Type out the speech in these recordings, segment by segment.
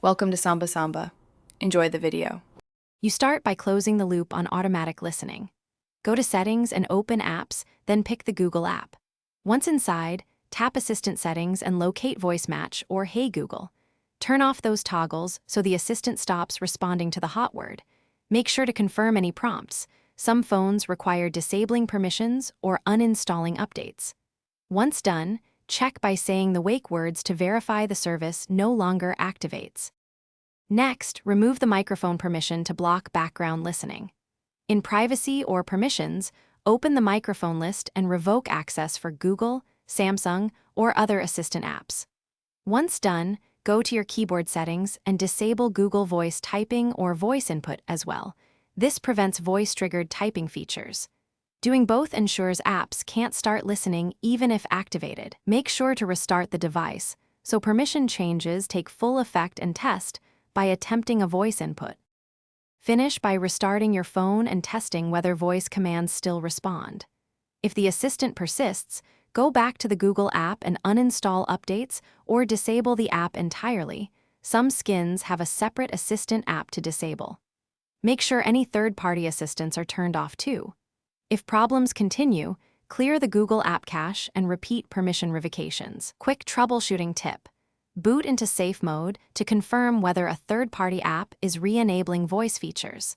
Welcome to Samba Samba. Enjoy the video. You start by closing the loop on automatic listening. Go to Settings and open Apps, then pick the Google app. Once inside, tap Assistant Settings and locate Voice Match or Hey Google. Turn off those toggles so the assistant stops responding to the hot word. Make sure to confirm any prompts. Some phones require disabling permissions or uninstalling updates. Once done, check by saying the wake words to verify the service no longer activates. Next, remove the microphone permission to block background listening. In Privacy or Permissions, open the microphone list and revoke access for Google, Samsung, or other assistant apps. Once done, go to your keyboard settings and disable Google Voice typing or voice input as well. This prevents voice-triggered typing features. Doing both ensures apps can't start listening even if activated. Make sure to restart the device, so permission changes take full effect and test by attempting a voice input. Finish by restarting your phone and testing whether voice commands still respond. If the assistant persists, go back to the Google app and uninstall updates or disable the app entirely. Some skins have a separate assistant app to disable. Make sure any third-party assistants are turned off too. If problems continue, clear the Google app cache and repeat permission revocations. Quick troubleshooting tip. Boot into safe mode to confirm whether a third-party app is re-enabling voice features.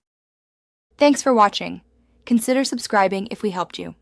Thanks for watching. Consider subscribing if we helped you.